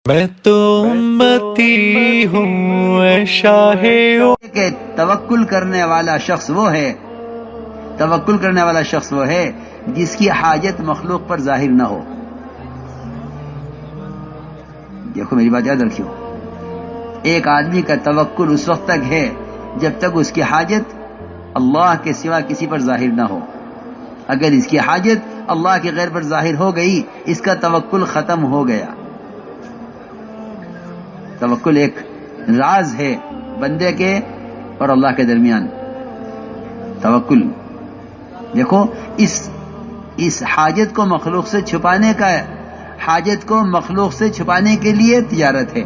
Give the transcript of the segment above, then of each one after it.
میں تو امتی ہوں اے شاہ کہ توکل کرنے والا شخص وہ ہے، توکل کرنے والا شخص وہ ہے جس کی حاجت مخلوق پر ظاہر نہ ہو۔ دیکھو میری بات یاد رکھیو، ایک آدمی کا توکل اس وقت تک ہے جب تک اس کی حاجت اللہ کے سوا کسی پر ظاہر نہ ہو۔ اگر اس کی حاجت اللہ کے غیر پر ظاہر ہو گئی، اس کا توکل ختم ہو گیا۔ توکل ایک راز ہے بندے کے اور اللہ کے درمیان۔ توکل دیکھو، اس حاجت کو مخلوق سے چھپانے کا، حاجت کو مخلوق سے چھپانے کے لیے تجارت ہے۔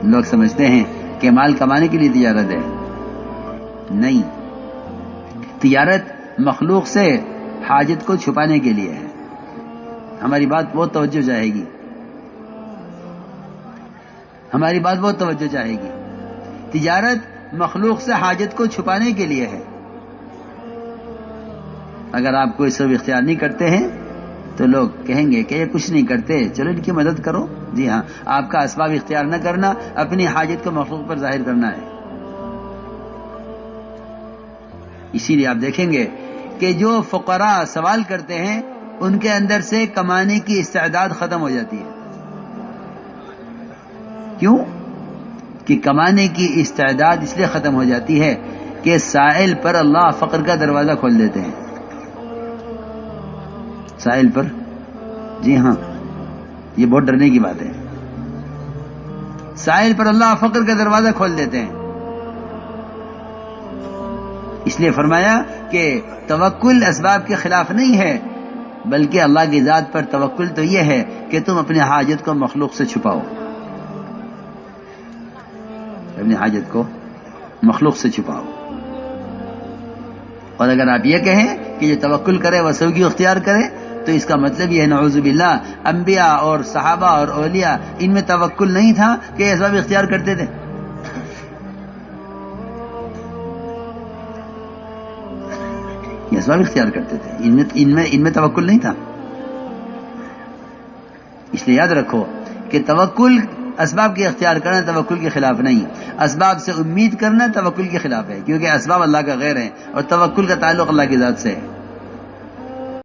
لوگ سمجھتے ہیں کہ مال کمانے کے لیے تجارت ہے، نہیں، تجارت مخلوق سے حاجت کو چھپانے کے لیے ہے۔ ہماری بات بہت توجہ چاہے گی، ہماری بات بہت توجہ چاہے گی۔ تجارت مخلوق سے حاجت کو چھپانے کے لیے ہے۔ اگر آپ کوئی سب اختیار نہیں کرتے ہیں تو لوگ کہیں گے کہ یہ کچھ نہیں کرتے، چلو ان کی مدد کرو۔ جی ہاں، آپ کا اسباب اختیار نہ کرنا اپنی حاجت کو مخلوق پر ظاہر کرنا ہے۔ اسی لیے آپ دیکھیں گے کہ جو فقراء سوال کرتے ہیں ان کے اندر سے کمانے کی استعداد ختم ہو جاتی ہے۔ کیوں؟ کہ کمانے کی استعداد اس لیے ختم ہو جاتی ہے کہ سائل پر اللہ فقر کا دروازہ کھول دیتے ہیں۔ سائل پر، جی ہاں، یہ بہت ڈرنے کی بات ہے۔ سائل پر اللہ فقر کا دروازہ کھول دیتے ہیں۔ اس لیے فرمایا کہ توکل اسباب کے خلاف نہیں ہے، بلکہ اللہ کی ذات پر توکل تو یہ ہے کہ تم اپنی حاجت کو مخلوق سے چھپاؤ، اپنی حاجت کو مخلوق سے چھپاؤ۔ اور اگر آپ یہ کہیں کہ جو توکل کرے وہ سوگی اختیار کرے، تو اس کا مطلب یہ ہے نعوذ باللہ انبیاء اور صحابہ اور اولیاء ان میں توکل نہیں تھا کہ یہ اسباب اختیار کرتے تھے۔ یہ اسباب اختیار کرتے تھے، ان میں توکل نہیں تھا۔ اس لیے یاد رکھو کہ توکل، اسباب کے اختیار کرنا توکل کے خلاف نہیں، اسباب سے امید کرنا توکل کے خلاف ہے، کیونکہ اسباب اللہ کا غیر ہے اور توکل کا تعلق اللہ کی ذات سے ہے۔